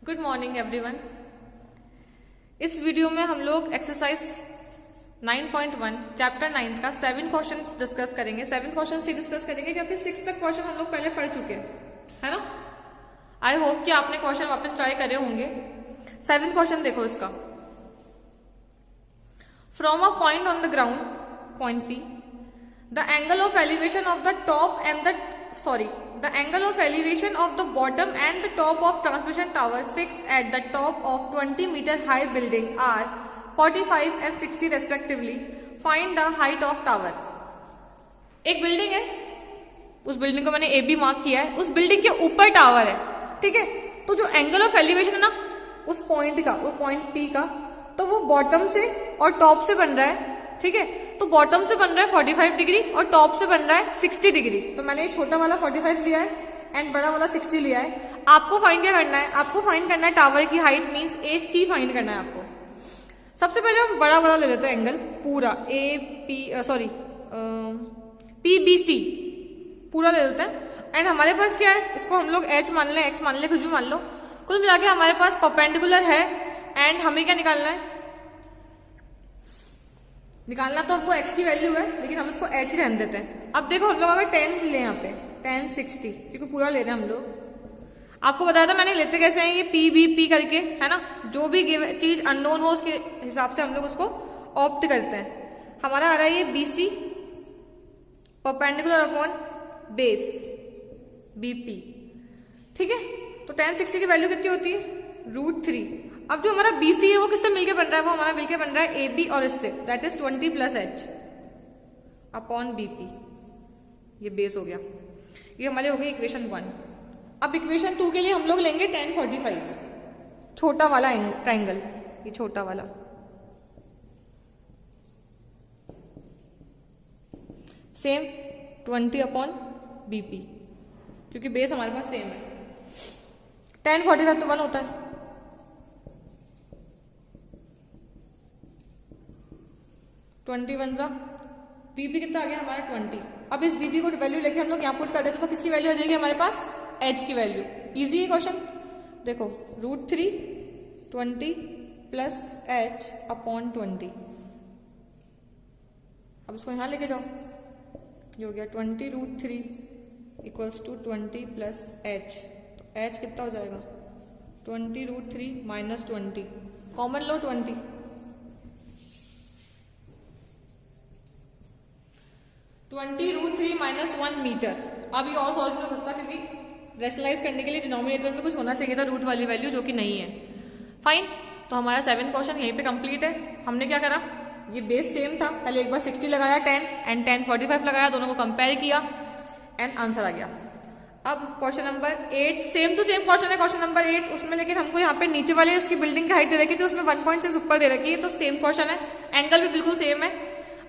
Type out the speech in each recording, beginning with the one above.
Good morning everyone. इस video में हम लोग एक्सरसाइज 9.1 चैप्टर 9 का 7 क्वेश्चंस डिस्कस करेंगे। 7 क्वेश्चंस ही डिस्कस करेंगे क्योंकि 6 तक क्वेश्चन हम लोग पहले पढ़ चुके हैं, है ना। आई होप कि आपने क्वेश्चन वापस ट्राई करे होंगे। 7 क्वेश्चन देखो इसका। From a point on the ground, point P, the angle of elevation of the top and the angle of elevation of the bottom and the top of transmission tower fixed at the top of 20-meter high building are 45 and 60 respectively. Find the height of tower. एक building है, उस building को मैंने A B mark किया है, उस building के ऊपर टावर है, ठीक है। तो जो एंगल ऑफ एलिवेशन है ना उस पॉइंट का, उस पॉइंट पी का, तो वो बॉटम से और टॉप से बन रहा है, ठीक है। तो बॉटम से बन रहा है 45 डिग्री और टॉप से बन रहा है 60 डिग्री। तो मैंने ये छोटा वाला 45 लिया है एंड बड़ा वाला 60 लिया है। आपको फाइंड क्या करना है? आपको फाइंड करना है टावर की हाइट, मींस AC फाइंड करना है आपको। सबसे पहले हम बड़ा वाला ले लेते हैं एंगल पूरा, PBC पूरा ले लेते हैं। एंड हमारे पास क्या है, इसको हम लोग H मान लें, X मान लें, कुछ भी मान लो। कुल मिला के हमारे पास परपेंडिकुलर है एंड हमें क्या निकालना है? निकालना तो हमको x की वैल्यू है, लेकिन हम इसको h रहने देते हैं। अब देखो हम लोग अगर 10 ले यहाँ पे 10 60, क्योंकि पूरा ले रहे हैं हम लोग। आपको बताया था मैंने लेते कैसे हैं, ये PBP करके, है ना। जो भी चीज अननोन हो उसके हिसाब से हम लोग उसको ऑप्ट करते हैं। हमारा आ रहा है ये BC perpendicular upon base BP, ठीक है। तो 10 60 की वैल्यू कितनी होती है? √3। अब जो हमारा BC है वो किससे मिलके बन रहा है? वो हमारा मिलके बन रहा है AB और इससे, that is 20 + H upon BP। ये बेस हो गया। ये हमारे हो गई इक्वेशन 1। अब इक्वेशन 2 के लिए हम लोग लेंगे 10 45, छोटा वाला ट्राइंगल, ये छोटा वाला। सेम 20 अपॉन BP, क्योंकि बेस हमारे पास सेम है। 10 45 तो 1 होता है, 21 जा BP कितना आ गया हमारा 20। अब इस BP को वैल्यू लेके हम लोग यहाँ पुट कर देते तो किसकी वैल्यू आ जाएगी हमारे पास? H की वैल्यू। इजी है क्वेश्चन। देखो √3 20 + H अपॉन 20। अब इसको यहाँ लेके जाओ, ये हो गया 20 √3 = 20 + H। तो H कितना हो जाएगा? 20 √3 - 20, कॉमन लो 20, 20 √3 - 1 मीटर। अब ये और सॉल्व नहीं हो सकता क्योंकि रेशनलाइज करने के लिए डिनोमिनेटर में कुछ होना चाहिए था रूट वाली वैल्यू, जो कि नहीं है। फाइन, तो हमारा 7 क्वेश्चन यहीं पे कंप्लीट है। हमने क्या करा, ये बेस सेम था, पहले एक बार 60 लगाया 10 एंड 10 45 लगाया, दोनों को कंपेयर किया एंड आंसर आ गया। अब question number 8 same to same question है, क्वेश्चन नंबर 8 उसमें, लेकिन हमको यहाँ पे नीचे वाले उसकी बिल्डिंग की हाइट दे रखी थी, उसमें 1.6 ऊपर दे रखी है। तो सेम क्वेश्चन है, एंगल भी बिल्कुल सेम है,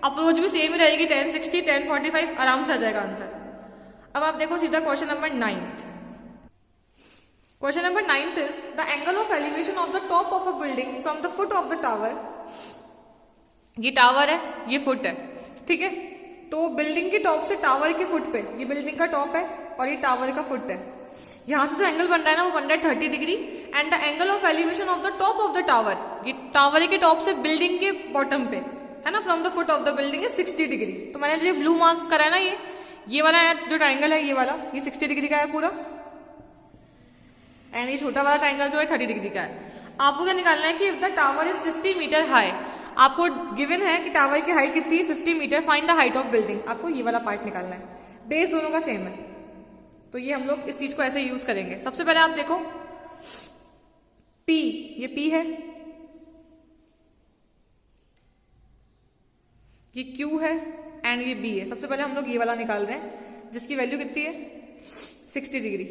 अप्रोच भी सेम ही रहेगी, 10 60 10 45 आराम से आ जाएगा आंसर। अब आप देखो सीधा question number 9। Question number 9 is the angle of elevation of the top of a building from the foot of the tower. ये टावर है, ये फुट है, ठीक है। तो बिल्डिंग के टॉप से टावर के फुट पे, ये बिल्डिंग का टॉप है और ये टावर का फुट है। यहां से जो एंगल बन रहा है ना वो बन रहा है 30 degree. And the angle of elevation of the top of the tower, ये टावर के टॉप से बिल्डिंग के बॉटम पे, है ना, from the foot of the building है 60 डिग्री। तो मैंने जो ब्लू मार्क करा है ना, ये वाला जो ट्राइंगल है, ये वाला, ये 60 डिग्री का है पूरा। एंड ये छोटा वाला ट्राइंगल जो है 30 डिग्री का है। आपको क्या निकालना है कि if the tower is 50 metre high, आपको गिवन है कि टावर की हाइट कितनी है? 50 metre. Find the height of building. आपको ये वाला पार्ट निकालना है, बेस दोनों का सेम है, तो ये हम लोग इस चीज को ऐसे यूज करेंगे। सबसे पहले आप देखो P, ये P है, ये Q है एंड ये B है। सबसे पहले हम लोग ये वाला निकाल रहे हैं जिसकी वैल्यू कितनी है? 60 डिग्री।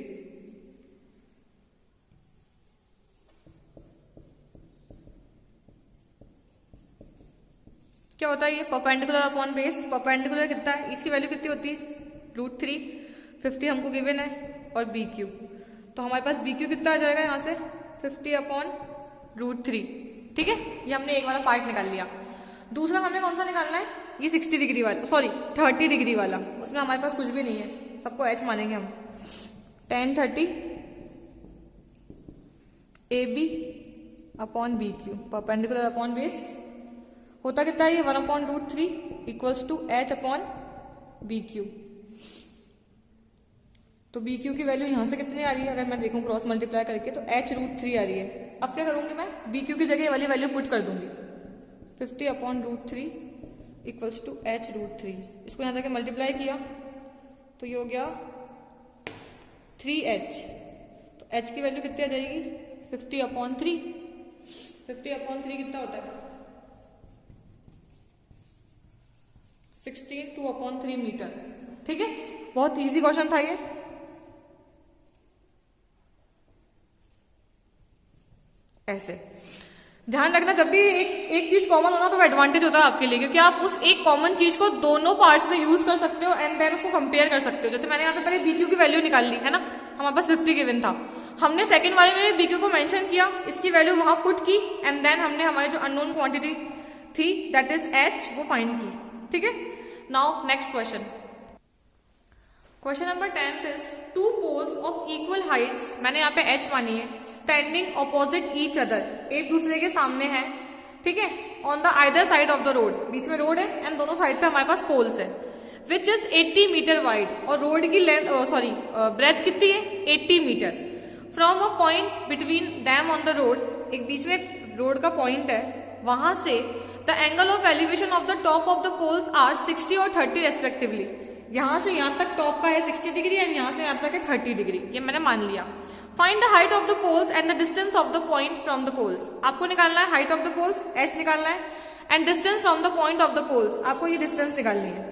क्या होता है ये? Perpendicular upon base. परपेंडिकुलर कितना है? इसकी वैल्यू कितनी होती है? √3, 50 हमको गिवन है, और BQ। तो हमारे पास BQ कितना आ जाएगा यहाँ से? 50 अपॉन √3, ठीक है। ये हमने एक वाला पार्ट निकाल लिया। दूसरा हमें कौन सा निकालना है? ये 60 डिग्री वाला, सॉरी 30 डिग्री वाला। उसमें हमारे पास कुछ भी नहीं है, सबको H मानेंगे हम। 10 30 A B upon B Q, perpendicular upon base होता कितना है ये 1/√3 equals to H upon B Q. तो बी क्यू की वैल्यू यहां से कितनी आ रही है, अगर मैं देखूं क्रॉस मल्टीप्लाई करके तो h√3 आ रही है। अब क्या करूंगी मैं, बी क्यू की जगह वाली वैल्यू पुट कर दूंगी, 50/√3 इक्वल्स टू h√3। इसको यहां जाके मल्टीप्लाई किया तो ये हो गया 3h। तो h की वैल्यू कितनी आ जाएगी 50/3। 50/3 कितना होता है 16 2/3 मीटर। ठीक है, बहुत इजी क्वेश्चन था ये। ऐसे ध्यान रखना, जब भी एक चीज कॉमन होना तो एडवांटेज होता है आपके लिए, क्योंकि आप उस एक कॉमन चीज को दोनों पार्ट्स में यूज कर सकते हो एंड देन उसको कंपेयर कर सकते हो। जैसे मैंने यहाँ पे पहले बीक्यू की वैल्यू निकाल ली है ना, हमारे पास 50 गिवन था, हमने सेकंड वाले में बीक्यू को मेंशन किया, इसकी वैल्यू वहां पुट की एंड देन हमने हमारी जो अननोन क्वांटिटी थी दैट इज एच वो फाइंड की। ठीक है, now next question. Question number 10 is two poles of equal heights, मैंने यहाँ पे एच मानी है, स्टैंडिंग ऑपोजिट ईच अदर, एक दूसरे के सामने है। ठीक है, on the either side of the road, बीच में रोड है एंड दोनों साइड पे हमारे पास पोल्स है, विच इज 80 मीटर वाइड, और रोड की लेंथ ब्रेथ कितनी है 80 meter. From a point between them on the road, एक बीच में रोड का पॉइंट है, वहां से the angle of elevation of the top of the poles are 60 और 30 रेस्पेक्टिवली। यहां से यहां तक टॉप का है 60 डिग्री एंड यहां से यहां तक है 30 डिग्री, ये मैंने मान लिया। Find the height of the poles and the distance of the point from the poles, आपको निकालना है height of the poles H निकालना है and distance from the point of the poles, आपको ये डिस्टेंस निकालनी है।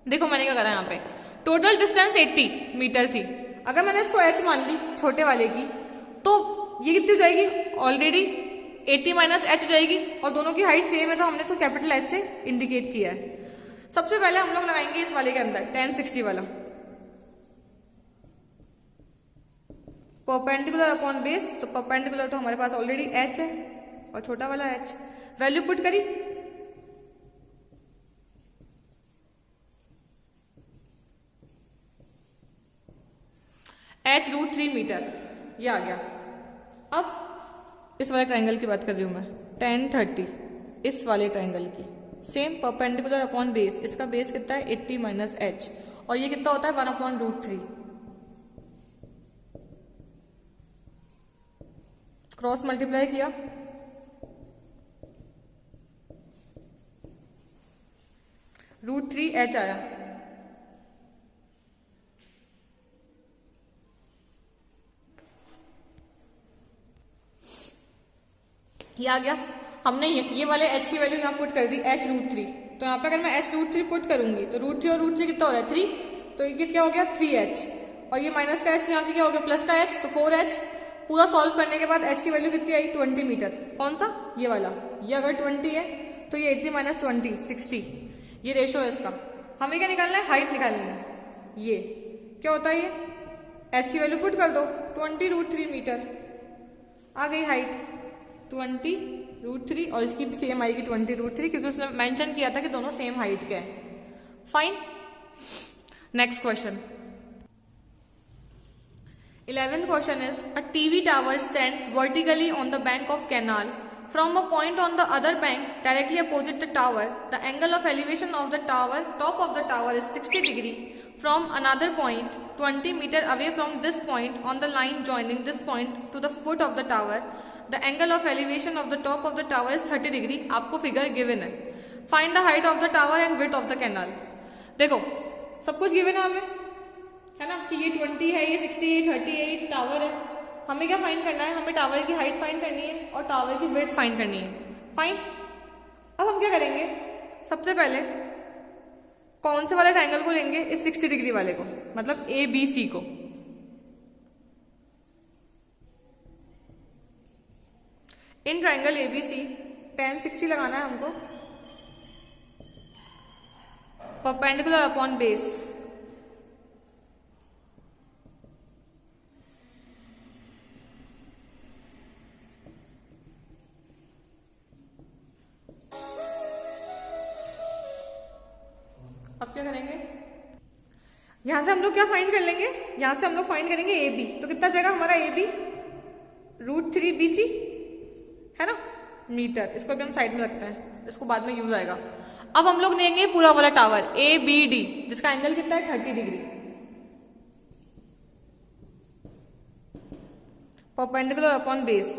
देखो मैंने क्या करा यहाँ पे, टोटल डिस्टेंस 80 मीटर थी, अगर मैंने इसको एच मान ली छोटे वाले की तो ये कितनी जाएगी ऑलरेडी 80 माइनस एच हो जाएगी, और दोनों की हाइट सेम है तो हमने इसको कैपिटल एच से इंडिकेट किया है। सबसे पहले हम लोग लगाएंगे इस वाले के अंदर 1060 वाला, परपेंडिकुलर अपॉन बेस, तो परपेंडिकुलर तो हमारे पास ऑलरेडी एच है और छोटा वाला एच, वैल्यू पुट करी h√3 मीटर, ये आ गया। अब इस वाले ट्रायंगल की बात कर रही हूं मैं 1030, इस वाले ट्रायंगल की सेम परपेंडिकुलर अपॉन बेस, इसका बेस कितना है 80 माइनस एच, और ये कितना होता है 1/√3। क्रॉस मल्टीप्लाई किया √3h आया, ये आ गया। हमने ये वाले h की वैल्यू यहाँ पुट कर दी h√3, तो यहाँ पे अगर मैं h√3 पुट करूंगी तो √3 और √3 कितना हो रहा है 3, तो ये क्या हो गया 3h, और ये माइनस का h यहाँ पे क्या हो गया प्लस का h, तो 4h। पूरा सॉल्व करने के बाद h की वैल्यू कितनी आई 20 मीटर, कौन सा ये वाला, ये अगर 20 है तो ये 80 माइनस 20 60, ये रेशो है इसका। हमें क्या निकालना है हाइट निकालनी है, ये क्या होता है ये h की वैल्यू पुट कर दो 20√3 मीटर, आ गई हाइट 20√3, और इसकी सेम आएगी 20√3 क्योंकि उसने मेंशन किया था कि दोनों सेम हाइट के हैं। Fine, next question 11th question is a TV tower stands vertically on the bank of canal. From a point on the other bank directly opposite the tower, the angle of elevation of the tower top of the tower is 60 degree. From another point 20 meter away from this point on the line joining this point to the foot of the tower, the angle of elevation of the top of the tower is 30 degree. आपको figure given है, find the height of the tower and width of the canal. देखो सब कुछ given है हमें, है ना, कि ये 20 है, ये 60 है, 30 है, ये टावर है। हमें क्या फाइंड करना है, हमें टावर की हाइट फाइंड करनी है और टावर की विड्थ फाइंड करनी है। फाइन, अब हम क्या करेंगे, सबसे पहले कौन से वाले ट्रायंगल को लेंगे, इस 60 डिग्री वाले को, मतलब ABC को। इन ट्रायंगल ABC 1060 लगाना है हमको, परपेंडिकुलर अपॉन बेस। अब क्या करेंगे, यहां से हम लोग क्या फाइंड कर लेंगे, यहां से हम लोग फाइंड करेंगे AB, तो कितना जाएगा हमारा AB √3 BC है ना मीटर। इसको भी हम साइड में रखते हैं, इसको बाद में यूज आएगा। अब हम लोग लेंगे पूरा वाला टावर ABD जिसका एंगल कितना है 30 degree, perpendicular upon base.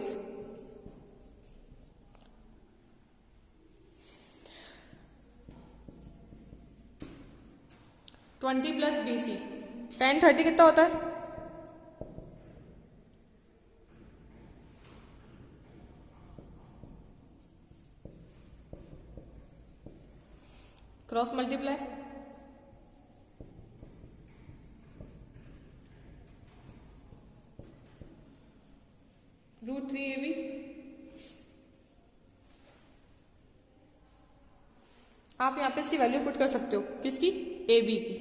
Twenty plus BC 10 30 कितना होता है? क्रॉस मल्टीप्लाई, √3AB आप यहां पे इसकी वैल्यू पुट कर सकते हो, किसकी? AB की।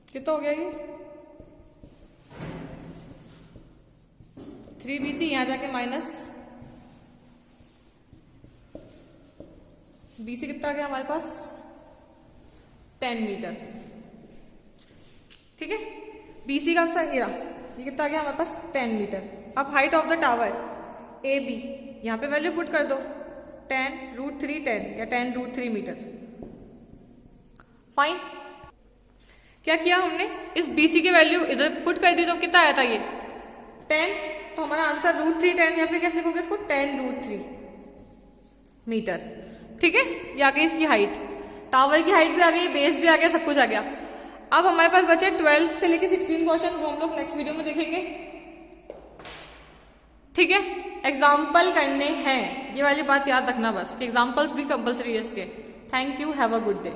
कितना हो गया ये? 3BC यहां जाके माइनस BC कितना आ गया हमारे पास? 10 मीटर। ठीक है, BC का आंसर ये कितना आ गया हमारे पास? 10 मीटर। अब height of the tower AB यहां पे वैल्यू पुट कर दो 10 √3 10 या 10 √3 मीटर। फाइन, क्या किया हमने? इस BC की वैल्यू इधर पुट कर दी तो कितना आया था ये 10, तो हमारा आंसर √3 10 या फिर कैसे लिखोगे इसको 10 √3 मीटर। ठीक है, ये आ गई इसकी हाइट, टावर की हाइट भी आ गई, बेस भी आ गया, सब कुछ आ गया। अब हमारे पास बचे 12 से लेके 16 क्वेश्चन, वो हम लोग नेक्स्ट वीडियो में देखेंगे। ठीक है, एग्जाम्पल करने हैं, ये वाली बात याद रखना बस कि एग्जाम्पल्स भी कंपलसरी है इसके। Thank you, have a good day.